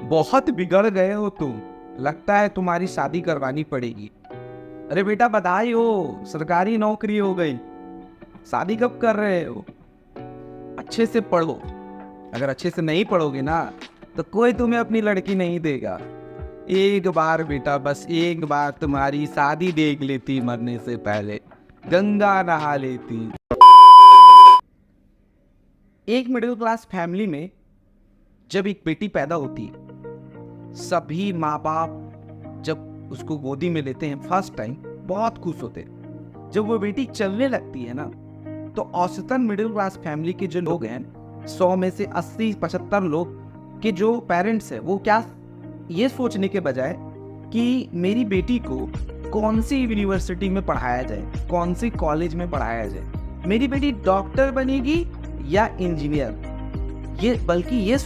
बहुत बिगड़ गए हो तुम, लगता है तुम्हारी शादी करवानी पड़ेगी। अरे बेटा बधाई हो, सरकारी नौकरी हो गई। शादी कब कर रहे हो? अच्छे से पढ़ो, अगर अच्छे से नहीं पढ़ोगे ना तो कोई तुम्हें अपनी लड़की नहीं देगा। एक बार बेटा, बस एक बार तुम्हारी शादी देख लेती, मरने से पहले गंगा नहा लेती। एक मिडिल क्लास फैमिली में जब एक बेटी पैदा होती है, सभी माँ बाप जब उसको गोदी में लेते हैं फर्स्ट टाइम बहुत खुश होते हैं। जब वो बेटी चलने लगती है ना, तो औसतन मिडिल क्लास फैमिली के जो लोग हैं, 100 में से 80-75 लोग के जो पेरेंट्स हैं, वो क्या ये सोचने के बजाय कि मेरी बेटी को कौन सी यूनिवर्सिटी में पढ़ाया जाए, कौन सी कॉलेज में पढ़ाया जाए, मेरी बेटी डॉक्टर बनेगी या इंजीनियर, बल्कि ये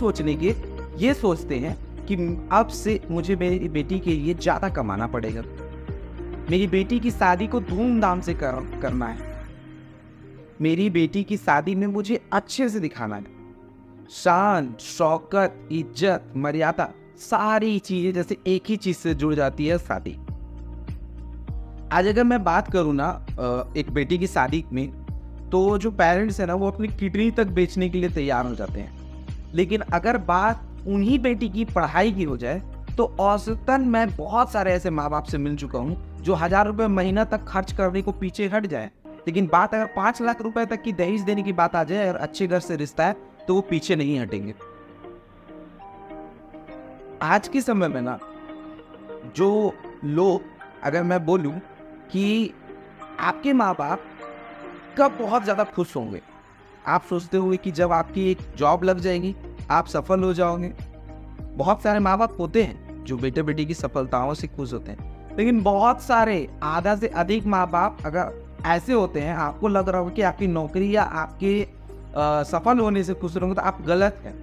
सोचते हैं कि अब से मुझे मेरी बेटी के लिए ज़्यादा कमाना पड़ेगा, मेरी बेटी की शादी को धूमधाम से करना है, मेरी बेटी की शादी में मुझे अच्छे से दिखाना है, शान शौकत इज्जत मर्यादा सारी चीज़ें जैसे एक ही चीज़ से जुड़ जाती है शादी। आज अगर मैं बात करूँ ना एक बेटी की शादी में, तो जो पेरेंट्स है ना वो अपनी किडनी तक बेचने के लिए तैयार हो जाते हैं। लेकिन अगर बात उन्हीं बेटी की पढ़ाई की हो जाए तो औसतन मैं बहुत सारे ऐसे माँ बाप से मिल चुका हूँ जो 1000 रुपये महीना तक खर्च करने को पीछे हट जाए, लेकिन बात अगर 5 लाख रुपए तक की दहेज देने की बात आ जाए और अच्छे घर से रिश्ता है तो वो पीछे नहीं हटेंगे। आज के समय में ना जो लोग, अगर मैं बोलूं कि आपके माँ बाप कब बहुत ज़्यादा खुश होंगे, आप सोचते होंगे कि जब आपकी एक जॉब लग जाएगी, आप सफल हो जाओगे। बहुत सारे माँ बाप होते हैं जो बेटे बेटी की सफलताओं से खुश होते हैं, लेकिन बहुत सारे आधा से अधिक माँ बाप अगर ऐसे होते हैं, आपको लग रहा होगा कि आपकी नौकरी या आपके सफल होने से खुश होंगे, तो आप गलत हैं।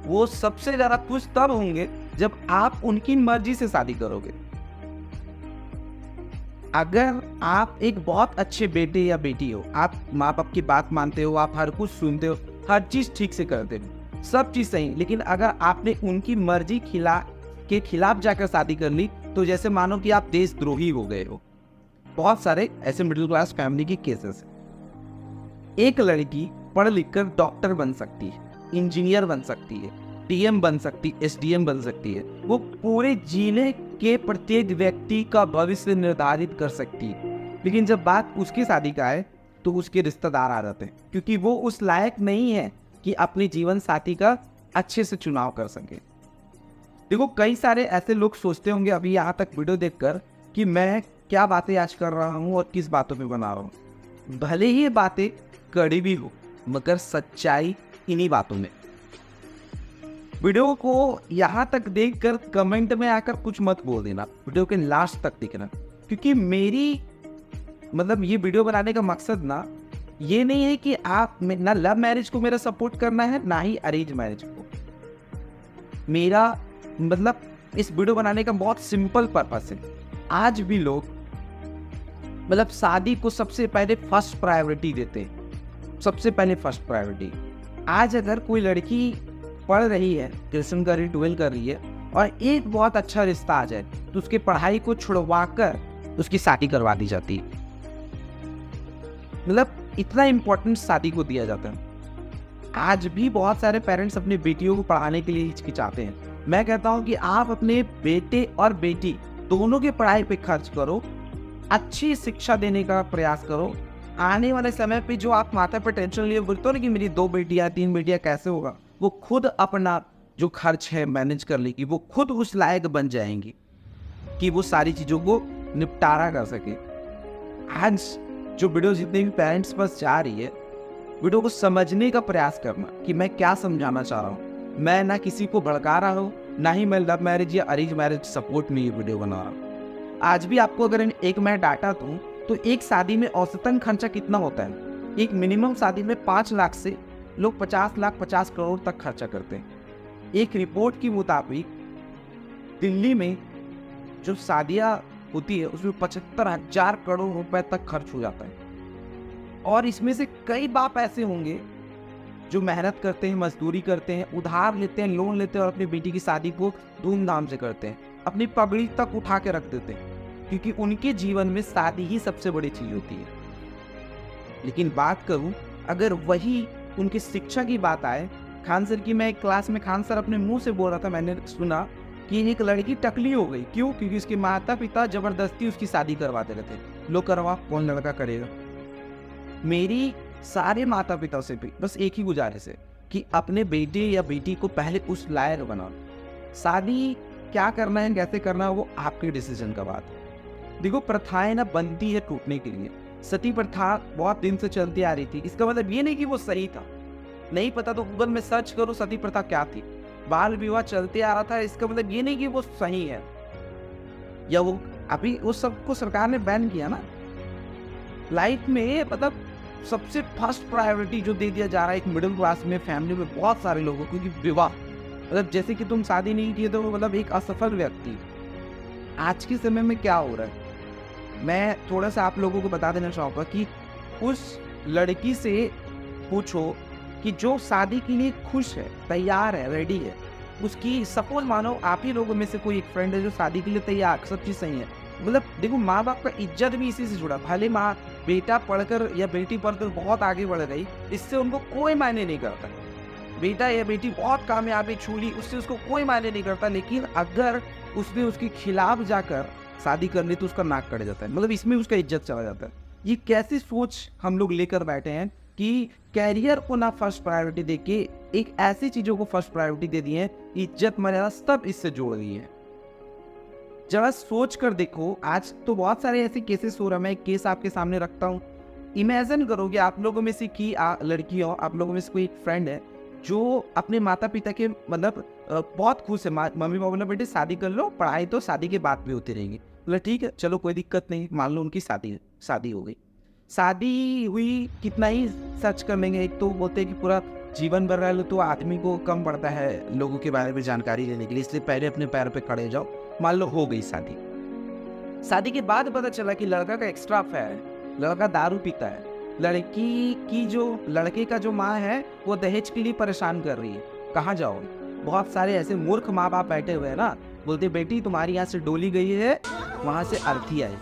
वो सबसे ज़्यादा खुश तब होंगे जब आप उनकी मर्जी से शादी करोगे। अगर आप एक बहुत अच्छे बेटे या बेटी हो, आप माँ बाप की बात मानते हो, आप हर कुछ सुनते हो, हर चीज़ ठीक से करते हो, सब चीज़ सही, लेकिन अगर आपने उनकी मर्जी के खिलाफ जाकर शादी कर ली तो जैसे मानो कि आप देशद्रोही हो गए हो। बहुत सारे ऐसे मिडिल क्लास फैमिली के केसेस हैं। एक लड़की पढ़ लिख कर डॉक्टर बन सकती है, इंजीनियर बन सकती है, डीएम बन सकती है, एसडीएम बन सकती है, वो पूरे जिले के प्रत्येक व्यक्ति का भविष्य निर्धारित कर सकती है, लेकिन जब बात उसकी शादी का है तो उसके रिश्तेदार आ जाते हैं, क्योंकि वो उस लायक नहीं है कि अपनी जीवन साथी का अच्छे से चुनाव कर सके। देखो, कई सारे ऐसे लोग सोचते होंगे अभी यहाँ तक वीडियो देखकर कि मैं क्या बातें आज कर रहा हूँ और किस बातों पे बना रहा हूँ। भले ही ये बातें कड़वी भी हो, मगर सच्चाई इन्हीं बातों में। वीडियो को यहाँ तक देखकर कमेंट में आकर कुछ मत बोल देना, वीडियो के लास्ट तक देखना, क्योंकि मेरी ये वीडियो बनाने का मकसद ना ये नहीं है कि आप ना लव मैरिज को मेरा सपोर्ट करना है, ना ही अरेंज मैरिज को। मेरा इस वीडियो बनाने का बहुत सिंपल पर्पस है। आज भी लोग शादी को सबसे पहले फर्स्ट प्रायोरिटी देते हैं, सबसे पहले फर्स्ट प्रायोरिटी। आज अगर कोई लड़की पढ़ रही है, ग्रेजुएशन कर रही, 12 कर रही है, और एक बहुत अच्छा रिश्ता आ जाए तो उसकी पढ़ाई को छुड़वाकर उसकी शादी करवा दी जाती है। इतना इम्पोर्टेंस शादी को दिया जाता है। आज भी बहुत सारे पेरेंट्स अपनी बेटियों को पढ़ाने के लिए हिचकिचाते हैं। मैं कहता हूं कि आप अपने बेटे और बेटी दोनों के पढ़ाई पे खर्च करो, अच्छी शिक्षा देने का प्रयास करो। आने वाले समय पे जो आप माथा पे टेंशन लिए बोलते हो ना कि मेरी 2 बेटियां 3 बेटियां कैसे होगा, वो खुद अपना जो खर्च है मैनेज कर लेगी, वो खुद उस लायक बन जाएंगी कि वो सारी चीज़ों को निपटारा कर सके। आज जो वीडियो जितने भी पेरेंट्स पास जा रही है, वीडियो को समझने का प्रयास करना कि मैं क्या समझाना चाह रहा हूँ। मैं ना किसी को भड़का रहा हूँ, ना ही मैं लव मैरिज या अरेंज मैरिज सपोर्ट में ये वीडियो बना रहा हूँ। आज भी आपको अगर एक मैं डाटा दूँ तो एक शादी में औसतन खर्चा कितना होता है। एक मिनिमम शादी में 5 लाख से लोग 50 लाख 50 करोड़ तक खर्चा करते हैं। एक रिपोर्ट के मुताबिक दिल्ली में जो शादियाँ होती है उसमें 75,000 करोड़ रुपए तक खर्च हो जाता है। और इसमें से कई बाप ऐसे होंगे जो मेहनत करते हैं, मजदूरी करते हैं, उधार लेते हैं, लोन लेते हैं और अपनी बेटी की शादी को धूमधाम से करते हैं, अपनी पगड़ी तक उठा के रख देते हैं, क्योंकि उनके जीवन में शादी ही सबसे बड़ी चीज होती है। लेकिन बात करूं, अगर वही उनकी शिक्षा की बात आए, खान सर की, मैं एक क्लास में खान सर अपने मुंह से बोल रहा था, मैंने सुना कि एक लड़की टकली हो गई। क्यों? क्योंकि उसके माता पिता जबरदस्ती उसकी शादी करवाते रहते। लो करवा, कौन लड़का करेगा। मेरी सारे माता पिता से भी बस एक ही गुजारिश है कि अपने बेटे या बेटी को पहले उस लायक बनाओ। शादी क्या करना है, कैसे करना है, वो आपके डिसीजन का बात है। देखो, प्रथाएं ना बनती है टूटने के लिए। सती प्रथा बहुत दिन से चलती आ रही थी, इसका मतलब ये नहीं कि वो सही था। नहीं पता तो गूगल में सर्च करो सती प्रथा क्या थी। बाल विवाह चलते आ रहा था, इसका मतलब ये नहीं कि वो सही है, या वो अभी उस सबको सरकार ने बैन किया ना। लाइफ में मतलब सबसे फर्स्ट प्रायोरिटी जो दे दिया जा रहा है एक मिडिल क्लास में, फैमिली में बहुत सारे लोगों को, क्योंकि विवाह मतलब जैसे कि तुम शादी नहीं किए तो मतलब एक असफल व्यक्ति। आज के समय में क्या हो रहा है, मैं थोड़ा सा आप लोगों को बता देना चाहूँगा कि उस लड़की से पूछो कि जो शादी के लिए खुश है, तैयार है, रेडी है, उसकी सपोज मानो आप ही लोगों में से कोई एक फ्रेंड है जो शादी के लिए तैयार, सब चीज़ सही है। मतलब देखो, माँ बाप का इज्जत भी इसी से जुड़ा। भले माँ बेटा पढ़कर या बेटी पढ़कर बहुत आगे बढ़ गई, इससे उनको कोई मायने नहीं करता। बेटा या बेटी बहुत कामयाबी छू ली, उससे उसको कोई मायने नहीं करता। लेकिन अगर उसने उसके खिलाफ जाकर शादी कर ली तो उसका नाक कट जाता है, मतलब इसमें उसका इज्जत चला जाता है। ये कैसी सोच हम लोग लेकर बैठे हैं कि कैरियर को ना फर्स्ट प्रायोरिटी देके एक ऐसी चीजों को फर्स्ट प्रायोरिटी दे दी है, इज्जत मर्यादा सब इससे जोड़ गई है। जरा सोच कर देखो, आज तो बहुत सारे ऐसे केसेस हो रहे हैं। मैं एक केस आपके सामने रखता हूँ। इमेजिन करोगे आप लोगों में से की लड़की हो, आप लोगों में से कोई फ्रेंड है जो अपने माता पिता के मतलब बहुत खुश है। मम्मी पापा बोला बेटे शादी कर लो, पढ़ाई तो शादी के बाद भी होती रहेगी। बोला ठीक है, चलो कोई दिक्कत नहीं, मान लो उनकी शादी हो गई। शादी हुई, कितना ही सर्च कर लेंगे, एक तो बोलते हैं कि पूरा जीवन भर रह लो तो आदमी को कम पड़ता है लोगों के बारे में जानकारी लेने के लिए, इसलिए पहले अपने पैर पे खड़े जाओ। मान लो हो गई शादी। शादी के बाद पता चला कि लड़का का एक्स्ट्रा अफेयर है, लड़का दारू पीता है, लड़के का जो माँ है वो दहेज के लिए परेशान कर रही है। कहाँ जाओगे? बहुत सारे ऐसे मूर्ख माँ बाप बैठे हुए हैं ना, बोलते बेटी तुम्हारी यहाँ से डोली गई है, वहाँ से अर्थी आए।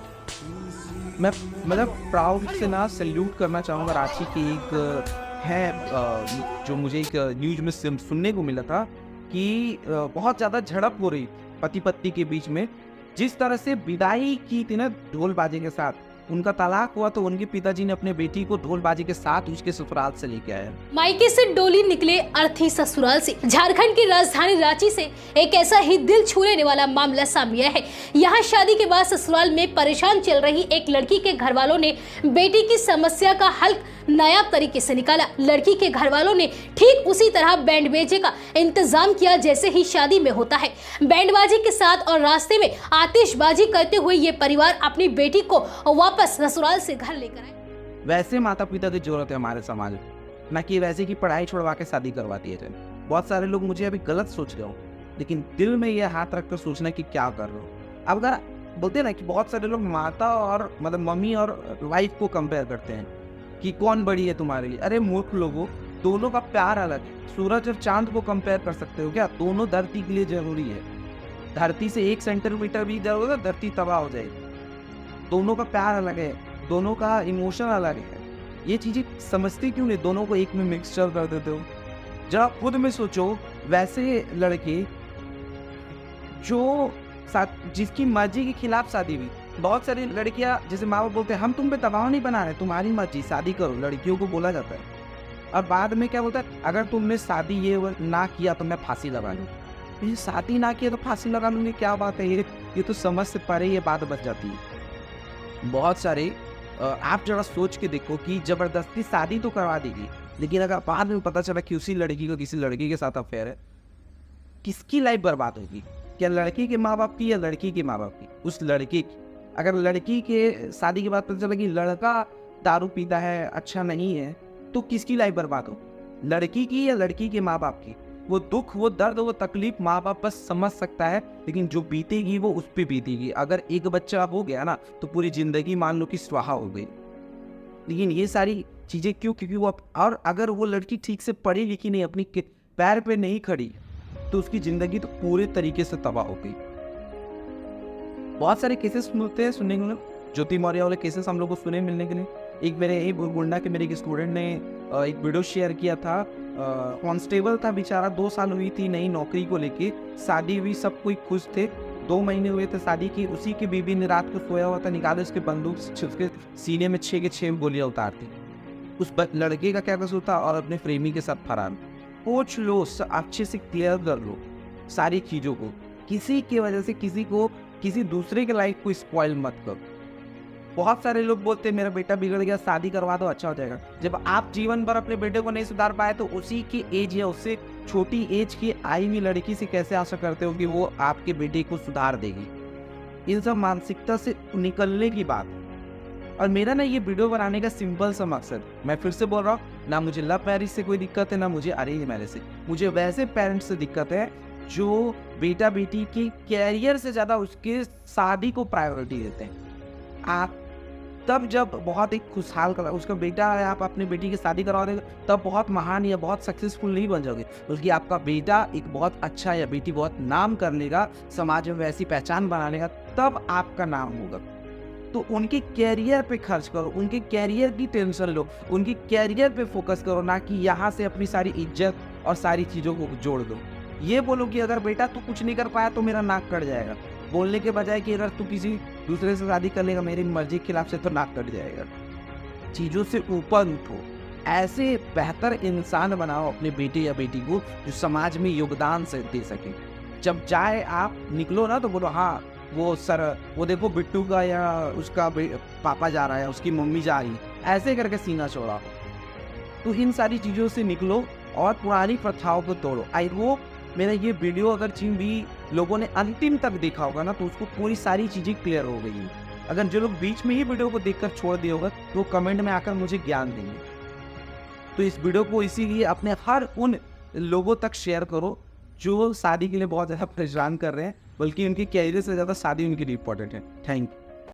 मैं मतलब प्राउड से ना सैल्यूट करना चाहूँगा रांची की एक है जो मुझे एक न्यूज में सुनने को मिला था कि बहुत ज़्यादा झड़प हो रही पति पत्नी के बीच में। जिस तरह से विदाई की थी ना ढोल बाजे के साथ, उनका तलाक हुआ तो उनके पिताजी ने अपने बेटी को ढोल बाजे के साथ उसके ससुराल से लेके आया। मायके से डोली निकले अर्थी ससुराल से। झारखंड की राजधानी रांची से एक ऐसा ही दिल छू लेने वाला मामला सामने आया है। यहाँ शादी के बाद ससुराल में परेशान चल रही एक लड़की के घर वालों ने बेटी की समस्या का हल नायाब तरीके से निकाला। लड़की के घर वालों ने ठीक उसी तरह बैंड बाजे का इंतजाम किया जैसे ही शादी में होता है। बैंड बाजे के साथ और रास्ते में आतिशबाजी करते हुए ये परिवार अपनी बेटी को वापस ससुराल से घर लेकर आए। वैसे माता पिता की जरूरत है हमारे समाज में, न कि वैसे की पढ़ाई छुड़वा के शादी करवा दिए जाए। बहुत सारे लोग मुझे अभी गलत सोच रहे हो, लेकिन दिल में ये हाथ रखकर सोचना कि क्या कर रहे हो। अब अगर बोलते ना कि बहुत सारे लोग माता और मतलब मम्मी और वाइफ को कंपेयर करते हैं कि कौन बड़ी है तुम्हारे लिए। अरे मूर्ख लोगों, दोनों का प्यार अलग है। सूरज और चांद को कंपेयर कर सकते हो क्या? दोनों धरती के लिए जरूरी है। धरती से 1 सेंटीमीटर भी इधर होगा धरती तबाह हो जाएगी। दोनों का प्यार अलग है, दोनों का इमोशन अलग है। ये चीजें समझते क्यों नहीं? दोनों को एक में मिक्सचर कर देते हो। जब खुद में सोचो, वैसे लड़के जो जिसकी मर्जी के खिलाफ शादी हुई, बहुत सारी लड़कियां जैसे माँ बाप बोलते हैं हम तुम पे दबाव नहीं बना रहे, तुम्हारी मर्जी शादी करो, लड़कियों को बोला जाता है। और बाद में क्या बोलता है, अगर तुमने शादी ये ना किया तो मैं फांसी लगा लूँ। ये शादी ना किया तो फांसी लगा लूँगी, क्या बात है ये तो समझ से परे ये बात बच जाती है। बहुत सारे आप जरा सोच के देखो कि जबरदस्ती शादी तो करवा देगी, लेकिन अगर बाद में पता चला कि उसी लड़की को किसी लड़की के साथ अफेयर है, किसकी लाइफ बर्बाद होगी? क्या लड़की के माँ बाप की या लड़की के माँ बाप की? उस लड़की की। अगर लड़की के शादी के बाद पता चला कि लड़का दारू पीता है, अच्छा नहीं है, तो किसकी लाइफ बर्बाद हो? लड़की की या लड़की के माँ बाप की? वो दुख, वो दर्द, वो तकलीफ माँ बाप बस समझ सकता है, लेकिन जो बीतेगी वो उस पर बीतेगी। अगर एक बच्चा हो गया ना तो पूरी जिंदगी मान लो कि स्वाहा हो गई। लेकिन ये सारी चीज़ें क्यों? क्योंकि वो और अगर वो लड़की ठीक से पढ़ी लिखी नहीं, अपनी पैर पे नहीं खड़ी, तो उसकी ज़िंदगी तो पूरे तरीके से तबाह हो गई। बहुत सारे केसेस मिलते हैं सुनने को, ज्योति मौर्य वाले केसेस हम लोग को सुने मिलने के लिए। एक मेरे यही गुंडा के मेरे एक स्टूडेंट ने एक वीडियो शेयर किया था। कांस्टेबल था बेचारा, 2 साल हुई थी नई नौकरी को लेके, शादी हुई, सब कोई खुश थे, 2 महीने हुए थे शादी की। उसी की बीवी ने रात को सोया हुआ था, निकाले उसके बंदूक उसके सीने में 6 के 6 गोलियां उतार दी। उस लड़के का क्या कसूर था? और अपने प्रेमी के साथ फरार। पूछ लो, अच्छे से क्लियर कर लो सारी चीज़ों को। किसी की वजह से किसी दूसरे के लाइफ को स्पॉइल मत करो। बहुत सारे लोग बोलते हैं मेरा बेटा बिगड़ गया, शादी करवा दो, अच्छा हो जाएगा। जब आप जीवन भर अपने बेटे को नहीं सुधार पाए, तो उसी की एज या उससे छोटी एज की आई हुई लड़की से कैसे आशा करते हो कि वो आपके बेटे को सुधार देगी? इन सब मानसिकता से निकलने की बात है। और मेरा ना ये वीडियो बनाने का सिंपल सा मकसद, मैं फिर से बोल रहा हूँ, ना मुझे लव मैरिज से कोई दिक्कत है, ना मुझे अरेंज मैरिज से। मुझे वैसे पेरेंट्स से दिक्कत है जो बेटा बेटी की कैरियर से ज़्यादा उसके शादी को प्रायोरिटी देते हैं। आप तब जब बहुत एक खुशहाल कर उसका बेटा है, आप अपनी बेटी की शादी करवा देंगे, तब बहुत महान या बहुत सक्सेसफुल नहीं बन जाओगे। बल्कि आपका बेटा एक बहुत अच्छा या बेटी बहुत नाम कर लेगा, समाज में वैसी पहचान बना लेगा, तब आपका नाम होगा। तो उनके कैरियर पे खर्च करो, उनके कैरियर की टेंशन लो, उनकी कैरियर पे फोकस करो, ना कि यहाँ से अपनी सारी इज्जत और सारी चीज़ों को जोड़ दो। ये बोलो कि अगर बेटा तू कुछ नहीं कर पाया तो मेरा नाक कट जाएगा, बोलने के बजाय कि अगर तू किसी दूसरे से शादी कर लेगा मेरी मर्जी के खिलाफ से, तो नाक कट जाएगा। चीज़ों से ऊपर उठो, ऐसे बेहतर इंसान बनाओ अपने बेटे या बेटी को जो समाज में योगदान से दे सके। जब जाए आप निकलो ना, तो बोलो हाँ वो देखो बिट्टू का या उसका पापा जा रहा है, उसकी मम्मी जा रही, ऐसे करके सीना छोड़ा। तो इन सारी चीज़ों से निकलो और पुरानी प्रथाओं को तोड़ो। आई होप मेरा ये वीडियो अगर जिन भी लोगों ने अंतिम तक देखा होगा ना, तो उसको पूरी सारी चीज़ें क्लियर हो गई। अगर जो लोग बीच में ही वीडियो को देखकर छोड़ दिए होगा, तो कमेंट में आकर मुझे ज्ञान देंगे। तो इस वीडियो को इसीलिए अपने हर उन लोगों तक शेयर करो जो शादी के लिए बहुत ज़्यादा परेशान कर रहे हैं, बल्कि उनकी कैरियर से ज़्यादा शादी उनके लिए इम्पोर्टेंट है। Thank you.